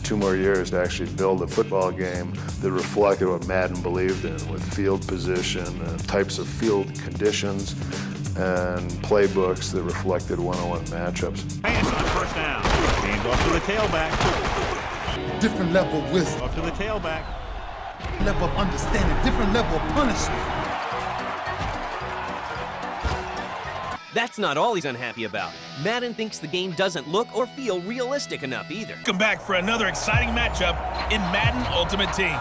2 more years to actually build a football game that reflected what Madden believed in, with field position and types of field conditions and playbooks that reflected one-on-one matchups. Pass on first down. Gains off to the tailback. Different level of wisdom. Off to the tailback. Level of understanding. Different level of punishment. That's not all he's unhappy about. Madden thinks the game doesn't look or feel realistic enough either. Welcome back for another exciting matchup in Madden Ultimate Team.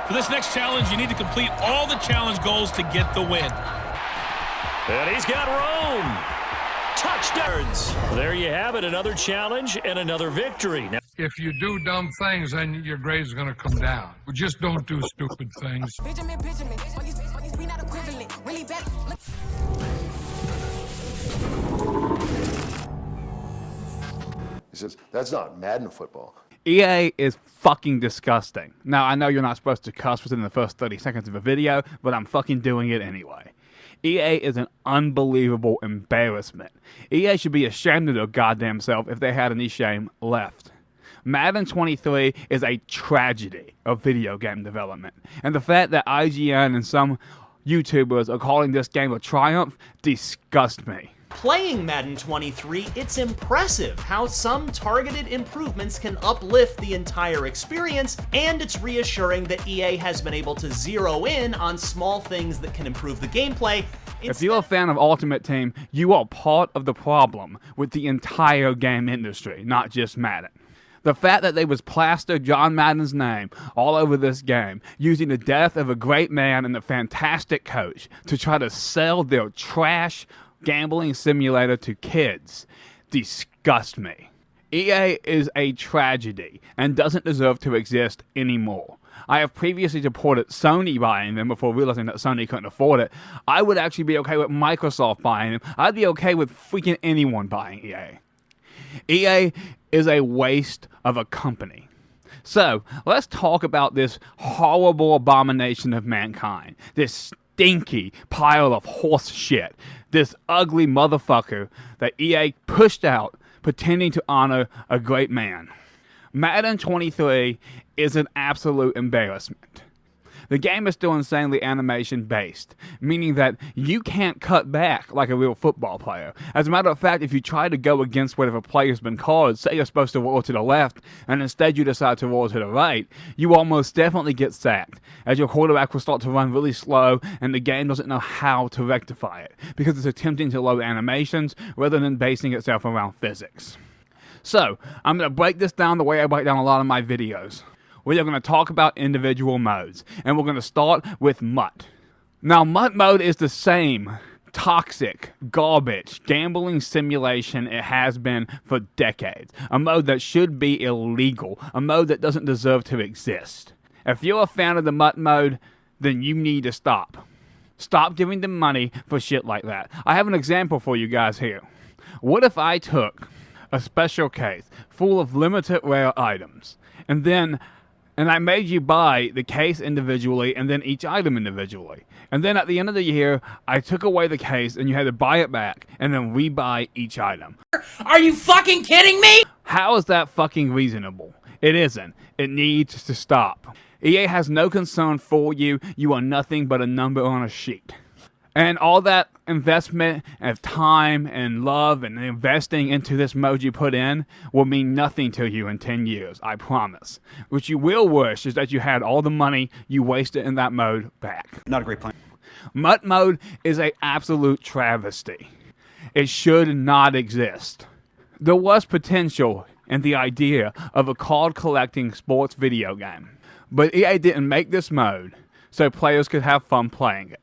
For this next challenge, you need to complete all the challenge goals to get the win. And he's got Rome. Touchdowns. There you have it, another challenge and another victory. Now, if you do dumb things, then your grade's going to come down. But just don't do stupid things. He says, that's not Madden football. EA is fucking disgusting. Now, I know you're not supposed to cuss within the first 30 seconds of a video, but I'm fucking doing it anyway. EA is an unbelievable embarrassment. EA should be ashamed of their goddamn self if they had any shame left. Madden 23 is a tragedy of video game development, and the fact that IGN and some YouTubers are calling this game a triumph disgusts me. Playing Madden 23, it's impressive how some targeted improvements can uplift the entire experience, and it's reassuring that EA has been able to zero in on small things that can improve the gameplay. If you're a fan of Ultimate Team, you are part of the problem with the entire game industry, not just Madden. The fact that they was plastered John Madden's name all over this game, using the death of a great man and a fantastic coach to try to sell their trash gambling simulator to kids, disgust me. EA is a tragedy and doesn't deserve to exist anymore. I have previously supported Sony buying them before realizing that Sony couldn't afford it. I would actually be okay with Microsoft buying them. I'd be okay with freaking anyone buying EA. EA is a waste of a company. So, let's talk about this horrible abomination of mankind. This stinky pile of horse shit. This ugly motherfucker that EA pushed out pretending to honor a great man. Madden 23 is an absolute embarrassment. The game is still insanely animation-based, meaning that you can't cut back like a real football player. As a matter of fact, if you try to go against whatever player's been called, say you're supposed to roll to the left, and instead you decide to roll to the right, you almost definitely get sacked, as your quarterback will start to run really slow, and the game doesn't know how to rectify it, because it's attempting to load animations rather than basing itself around physics. So, I'm going to break this down the way I break down a lot of my videos. We are going to talk about individual modes, and we're going to start with MUT. Now, MUT mode is the same toxic, garbage, gambling simulation it has been for decades. A mode that should be illegal, a mode that doesn't deserve to exist. If you're a fan of the MUT mode, then you need to stop. Stop giving them money for shit like that. I have an example for you guys here. What if I took a special case full of limited rare items, and I made you buy the case individually and then each item individually. And then at the end of the year, I took away the case and you had to buy it back and then rebuy each item. Are you fucking kidding me? How is that fucking reasonable? It isn't. It needs to stop. EA has no concern for you. You are nothing but a number on a sheet. And all that investment of time and love and investing into this mode you put in will mean nothing to you in 10 years, I promise. What you will wish is that you had all the money you wasted in that mode back. Not a great plan. MUT mode is an absolute travesty. It should not exist. There was potential in the idea of a card-collecting sports video game, but EA didn't make this mode so players could have fun playing it.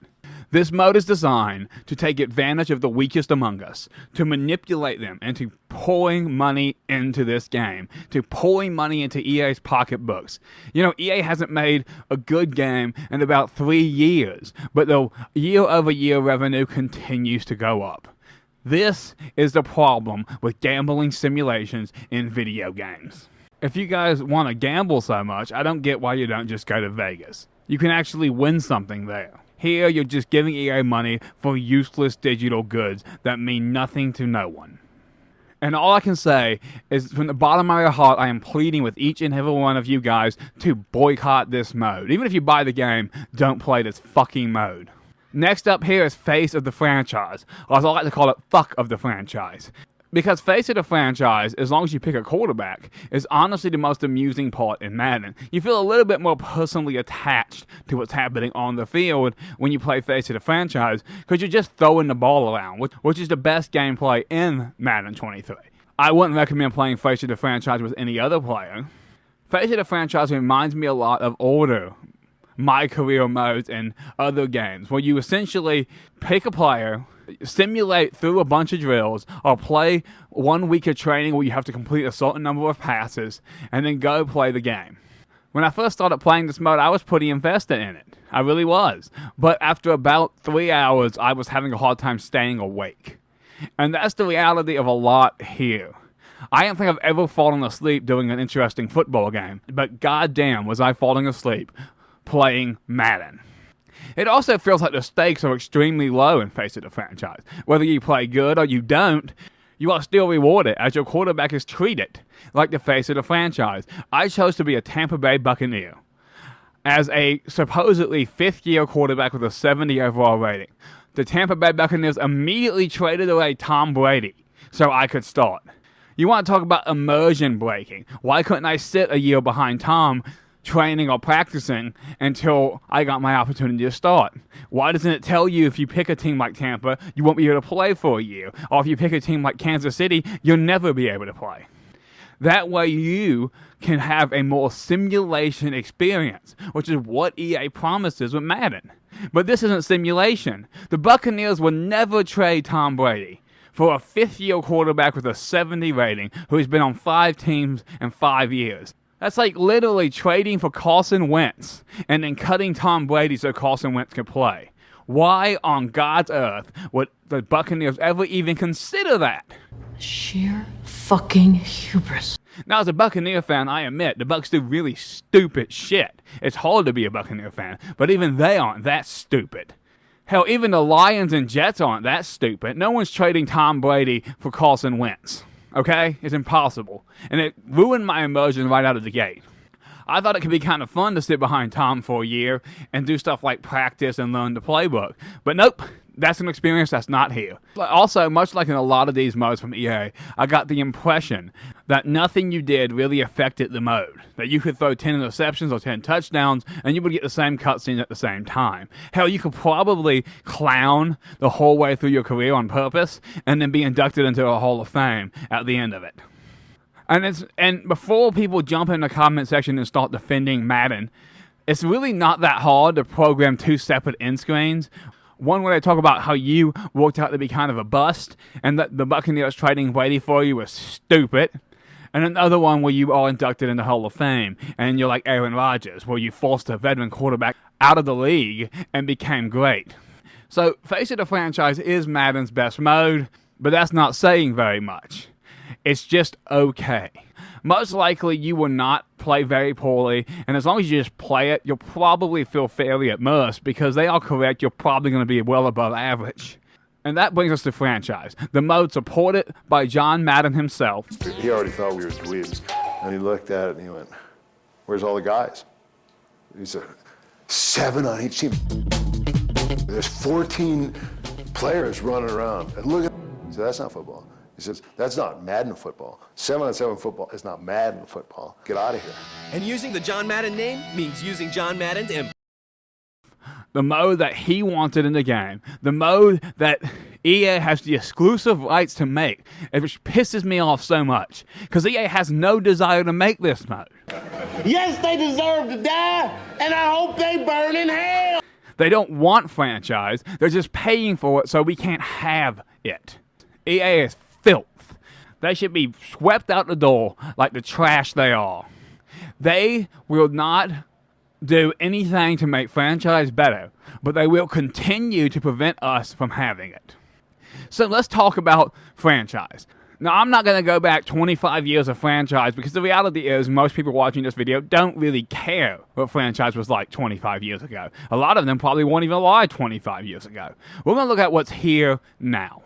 This mode is designed to take advantage of the weakest among us, to manipulate them into pouring money into this game, to pouring money into EA's pocketbooks. You know, EA hasn't made a good game in about 3 years, but the year-over-year revenue continues to go up. This is the problem with gambling simulations in video games. If you guys want to gamble so much, I don't get why you don't just go to Vegas. You can actually win something there. Here, you're just giving EA money for useless digital goods that mean nothing to no one. And all I can say is, from the bottom of my heart, I am pleading with each and every one of you guys to boycott this mode. Even if you buy the game, don't play this fucking mode. Next up here is Face of the Franchise, or as I like to call it, Fuck of the Franchise. Because Face of the Franchise, as long as you pick a quarterback, is honestly the most amusing part in Madden. You feel a little bit more personally attached to what's happening on the field when you play Face of the Franchise, because you're just throwing the ball around, which is the best gameplay in Madden 23. I wouldn't recommend playing Face of the Franchise with any other player. Face of the Franchise reminds me a lot of older My Career modes in other games, where you essentially pick a player, simulate through a bunch of drills, or play 1 week of training where you have to complete a certain number of passes, and then go play the game. When I first started playing this mode, I was pretty invested in it. I really was. But after about 3 hours, I was having a hard time staying awake. And that's the reality of a lot here. I don't think I've ever fallen asleep doing an interesting football game, but goddamn was I falling asleep playing Madden. It also feels like the stakes are extremely low in Face of the Franchise. Whether you play good or you don't, you are still rewarded as your quarterback is treated like the face of the franchise. I chose to be a Tampa Bay Buccaneer as a supposedly fifth-year quarterback with a 70 overall rating. The Tampa Bay Buccaneers immediately traded away Tom Brady so I could start. You want to talk about immersion breaking? Why couldn't I sit a year behind Tom training or practicing until I got my opportunity to start? Why doesn't it tell you if you pick a team like Tampa, you won't be able to play for a year? Or if you pick a team like Kansas City, you'll never be able to play. That way you can have a more simulation experience, which is what EA promises with Madden. But this isn't simulation. The Buccaneers will never trade Tom Brady for a fifth-year quarterback with a 70 rating who's been on 5 teams in 5 years. That's like literally trading for Carson Wentz and then cutting Tom Brady so Carson Wentz could play. Why on God's earth would the Buccaneers ever even consider that? Sheer fucking hubris. Now, as a Buccaneer fan, I admit, the Bucs do really stupid shit. It's hard to be a Buccaneer fan, but even they aren't that stupid. Hell, even the Lions and Jets aren't that stupid. No one's trading Tom Brady for Carson Wentz. Okay? It's impossible. And it ruined my immersion right out of the gate. I thought it could be kind of fun to sit behind Tom for a year and do stuff like practice and learn the playbook. But nope, that's an experience that's not here. Also, much like in a lot of these modes from EA, I got the impression that nothing you did really affected the mode. That you could throw 10 interceptions or 10 touchdowns and you would get the same cutscene at the same time. Hell, you could probably clown the whole way through your career on purpose and then be inducted into a Hall of Fame at the end of it. And before people jump in the comment section and start defending Madden, it's really not that hard to program 2 separate end screens. One where they talk about how you worked out to be kind of a bust, and that the Buccaneers trading Brady for you was stupid. And another one where you are inducted in the Hall of Fame, and you're like Aaron Rodgers, where you forced a veteran quarterback out of the league and became great. So, Face of the Franchise is Madden's best mode, but that's not saying very much. It's just okay. Most likely you will not play very poorly, and as long as you just play it, you'll probably feel fairly immersed, because they are correct, you're probably going to be well above average. And that brings us to franchise. The mode supported by John Madden himself. He already thought we were dweebs, and he looked at it and he went, "Where's all the guys?" He said, 7 on each team. There's 14 players running around, and look at. So that's not football. He says, that's not Madden football. 7-on-7 football is not Madden football. Get out of here. And using the John Madden name means using John Madden to... The mode that he wanted in the game. The mode that EA has the exclusive rights to make, which pisses me off so much. Because EA has no desire to make this mode. Yes, they deserve to die, and I hope they burn in hell. They don't want franchise. They're just paying for it so we can't have it. EA is filth. They should be swept out the door like the trash they are. They will not do anything to make franchise better, but they will continue to prevent us from having it. So let's talk about franchise. Now, I'm not going to go back 25 years of franchise, because the reality is most people watching this video don't really care what franchise was like 25 years ago. A lot of them probably weren't even alive 25 years ago. We're going to look at what's here now.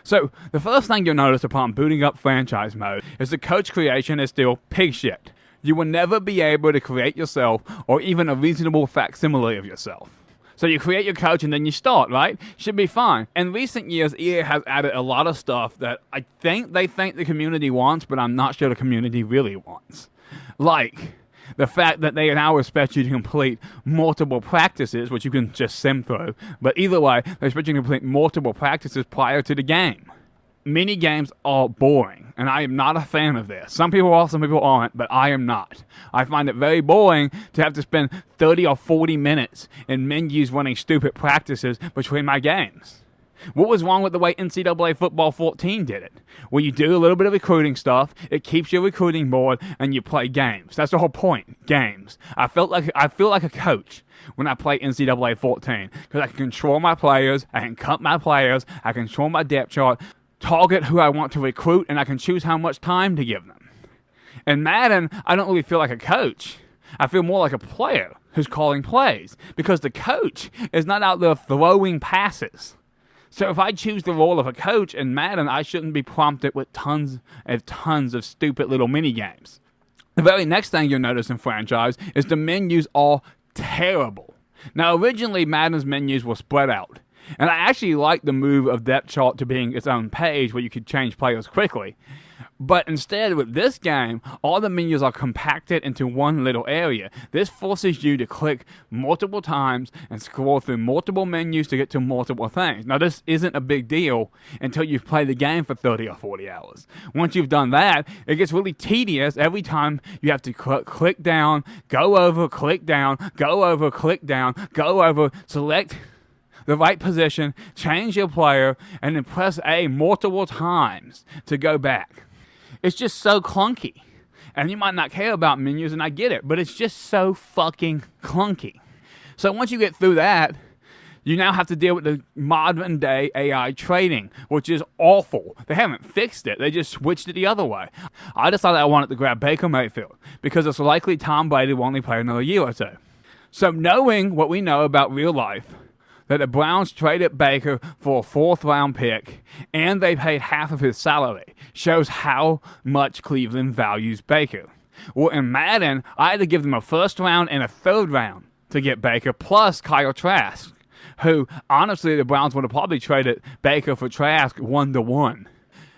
So, the first thing you'll notice upon booting up franchise mode is the coach creation is still pig shit. You will never be able to create yourself or even a reasonable facsimile of yourself. So you create your coach and then you start, right? Should be fine. In recent years, EA has added a lot of stuff that I think they think the community wants, but I'm not sure the community really wants. Like the fact that they now expect you to complete multiple practices, which you can just sim through. But either way, they expect you to complete multiple practices prior to the game. Mini games are boring, and I am not a fan of this. Some people are, some people aren't, but I am not. I find it very boring to have to spend 30 or 40 minutes in menus running stupid practices between my games. What was wrong with the way NCAA Football 14 did it? Where you do a little bit of recruiting stuff, it keeps your recruiting board, and you play games. That's the whole point, games. I feel like a coach when I play NCAA 14, because I can control my players, I can cut my players, I can control my depth chart, target who I want to recruit, and I can choose how much time to give them. In Madden, I don't really feel like a coach. I feel more like a player who's calling plays, because the coach is not out there throwing passes. So if I choose the role of a coach in Madden, I shouldn't be prompted with tons of stupid little mini games. The very next thing you'll notice in franchise is the menus are terrible. Now, originally, Madden's menus were spread out. And I actually like the move of depth chart to being its own page where you could change players quickly. But instead, with this game, all the menus are compacted into one little area. This forces you to click multiple times and scroll through multiple menus to get to multiple things. Now, this isn't a big deal until you've played the game for 30 or 40 hours. Once you've done that, it gets really tedious every time you have to click down, go over, click down, go over, click down, go over, select the right position, change your player, and then press A multiple times to go back. It's just so clunky. And you might not care about menus, and I get it, but it's just so fucking clunky. So once you get through that, you now have to deal with the modern day AI trading, which is awful. They haven't fixed it. They just switched it the other way. I decided I wanted to grab Baker Mayfield because it's likely Tom Brady will only play another year or two. So knowing what we know about real life, that the Browns traded Baker for a 4th-round pick, and they paid half of his salary, shows how much Cleveland values Baker. Well, in Madden, I had to give them a 1st round and a 3rd round to get Baker, plus Kyle Trask, who, honestly, the Browns would have probably traded Baker for Trask 1-to-1.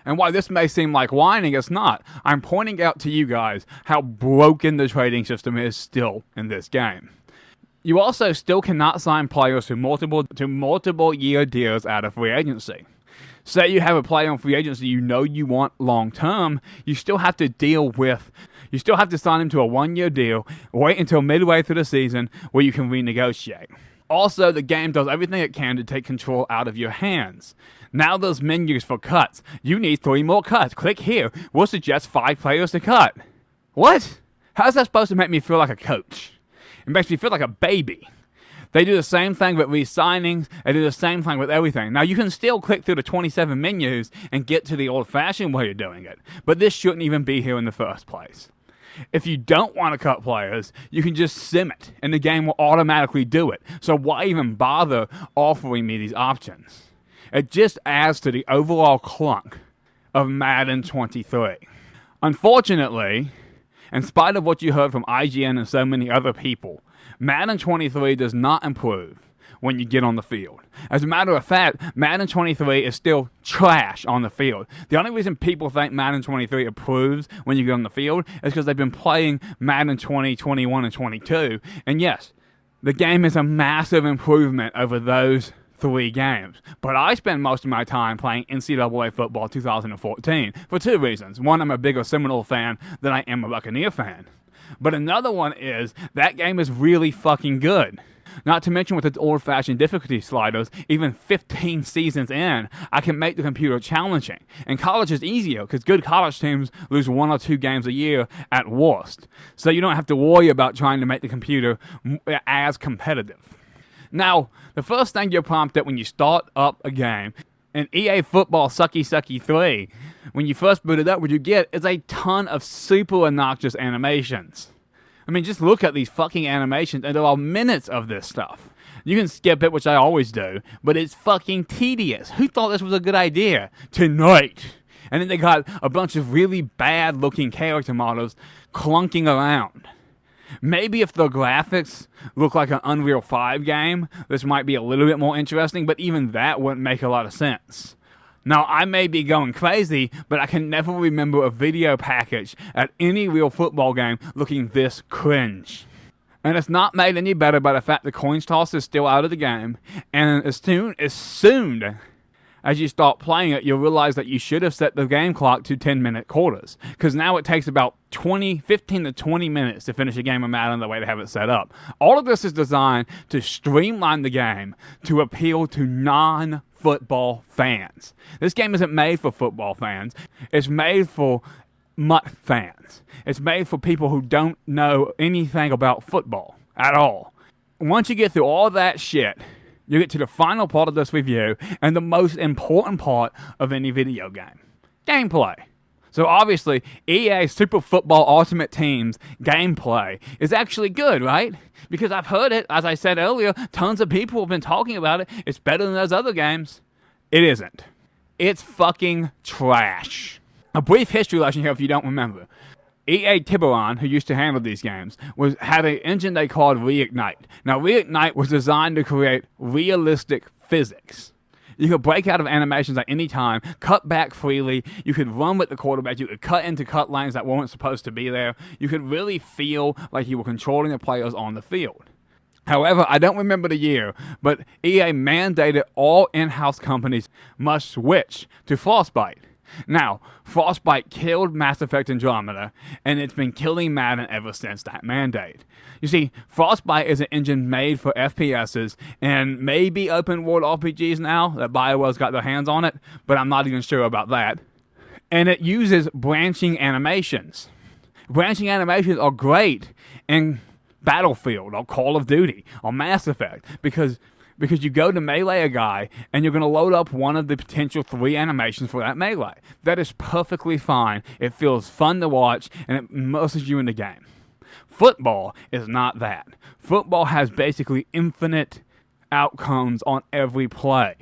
And while this may seem like whining, it's not. I'm pointing out to you guys how broken the trading system is still in this game. You also still cannot sign players to multiple year deals out of free agency. Say you have a player on free agency you know you want long term, you still have to sign him to a 1-year deal, wait until midway through the season where you can renegotiate. Also, the game does everything it can to take control out of your hands. Now there's menus for cuts. You need 3 more cuts. Click here. We'll suggest 5 players to cut. What? How's that supposed to make me feel like a coach? It makes me feel like a baby. They do the same thing with re-signings. They do the same thing with everything. Now, you can still click through the 27 menus and get to the old-fashioned way of doing it, but this shouldn't even be here in the first place. If you don't want to cut players, you can just sim it, and the game will automatically do it. So why even bother offering me these options? It just adds to the overall clunk of Madden 23. Unfortunately, in spite of what you heard from IGN and so many other people, Madden 23 does not improve when you get on the field. As a matter of fact, Madden 23 is still trash on the field. The only reason people think Madden 23 improves when you get on the field is because they've been playing Madden 20, 21, and 22. And yes, the game is a massive improvement over those 3 games. But I spend most of my time playing NCAA Football 2014 for 2 reasons. One, I'm a bigger Seminole fan than I am a Buccaneer fan. But another one is that game is really fucking good. Not to mention with its old-fashioned difficulty sliders, even 15 seasons in, I can make the computer challenging. And college is easier because good college teams lose 1 or 2 games a year at worst. So you don't have to worry about trying to make the computer as competitive. Now, the first thing you're prompted when you start up a game in EA Football Sucky Sucky 3, when you first boot it up, what you get is a ton of super obnoxious animations. I mean, just look at these fucking animations, and there are minutes of this stuff. You can skip it, which I always do, but it's fucking tedious. Who thought this was a good idea? Tonight. And then they got a bunch of really bad-looking character models clunking around. Maybe if the graphics look like an Unreal 5 game, this might be a little bit more interesting, but even that wouldn't make a lot of sense. Now, I may be going crazy, but I can never remember a video package at any real football game looking this cringe. And it's not made any better by the fact the coin toss is still out of the game, and as soon as you start playing it, you'll realize that you should have set the game clock to 10-minute quarters, because now it takes about 15 to 20 minutes to finish a game of Madden the way they have it set up. All of this is designed to streamline the game to appeal to non-football fans. This game isn't made for football fans. It's made for mutt fans. It's made for people who don't know anything about football at all. Once you get through all that shit, you get to the final part of this review and the most important part of any video game: gameplay. So obviously, EA Super Football Ultimate Team's gameplay is actually good, right? Because I've heard it, as I said earlier, tons of people have been talking about it. It's better than those other games. It isn't. It's fucking trash. A brief history lesson here if you don't remember. EA Tiburon, who used to handle these games, had an engine they called Reignite. Now, Reignite was designed to create realistic physics. You could break out of animations at any time, cut back freely, you could run with the quarterback, you could cut into cut lanes that weren't supposed to be there, you could really feel like you were controlling the players on the field. However, I don't remember the year, but EA mandated all in-house companies must switch to Frostbite. Now, Frostbite killed Mass Effect Andromeda, and it's been killing Madden ever since that mandate. You see, Frostbite is an engine made for FPSs and maybe open-world RPGs now that BioWare's got their hands on it, but I'm not even sure about that. And it uses branching animations. Branching animations are great in Battlefield or Call of Duty or Mass Effect because you go to melee a guy and you're going to load up one of the potential 3 animations for that melee. That is perfectly fine. It feels fun to watch and it immerses you in the game. Football is not that. Football has basically infinite outcomes on every play.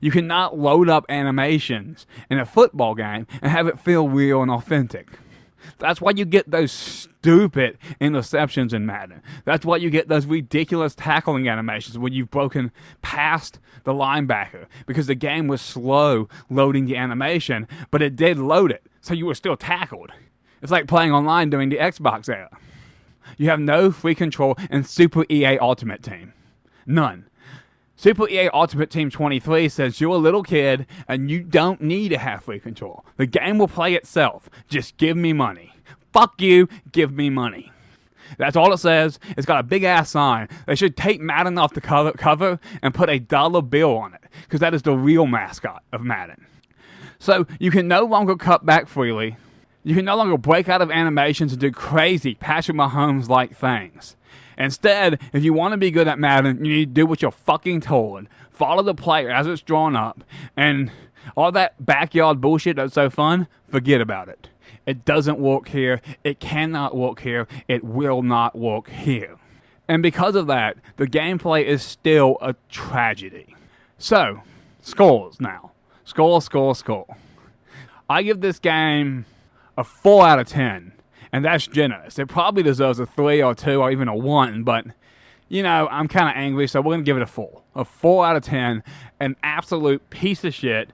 You cannot load up animations in a football game and have it feel real and authentic. That's why you get those stupid interceptions in Madden. That's why you get those ridiculous tackling animations when you've broken past the linebacker, because the game was slow loading the animation, but it did load it, so you were still tackled. It's like playing online during the Xbox era. You have no free control in Super EA Ultimate Team. None. Super EA Ultimate Team 23 says you're a little kid and you don't need to have free control. The game will play itself. Just give me money. Fuck you, give me money. That's all it says. It's got a big ass sign. They should take Madden off the cover and put a dollar bill on it, because that is the real mascot of Madden. So you can no longer cut back freely. You can no longer break out of animations and do crazy Patrick Mahomes-like things. Instead, if you want to be good at Madden, you need to do what you're fucking told. Follow the player as it's drawn up. And all that backyard bullshit that's so fun, forget about it. It doesn't work here. It cannot work here. It will not work here. And because of that, the gameplay is still a tragedy. So, scores now. Score. I give this game a 4 out of 10. And that's generous. It probably deserves a 3 or 2 or even a 1, but, you know, I'm kind of angry, so we're going to give it a 4. A 4 out of 10, an absolute piece of shit.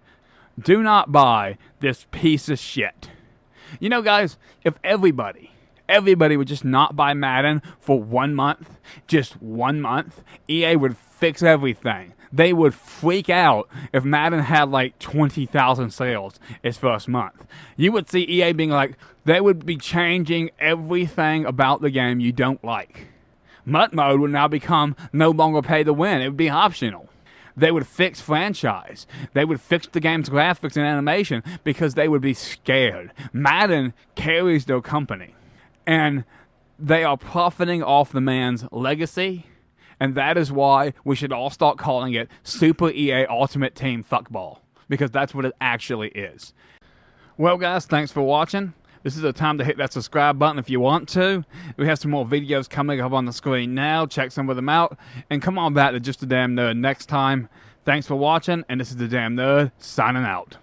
Do not buy this piece of shit. You know, guys, if everybody would just not buy Madden for 1 month, just 1 month, EA would fix everything. They would freak out if Madden had like 20,000 sales its first month. You would see EA being like, they would be changing everything about the game you don't like. Mutt mode would now become no longer pay to win. It would be optional. They would fix franchise. They would fix the game's graphics and animation because they would be scared. Madden carries their company. And they are profiting off the man's legacy. And that is why we should all start calling it Super EA Ultimate Team Fuckball. Because that's what it actually is. Well, guys, thanks for watching. This is the time to hit that subscribe button if you want to. We have some more videos coming up on the screen now. Check some of them out. And come on back to Just a Damn Nerd next time. Thanks for watching, and this is the Damn Nerd signing out.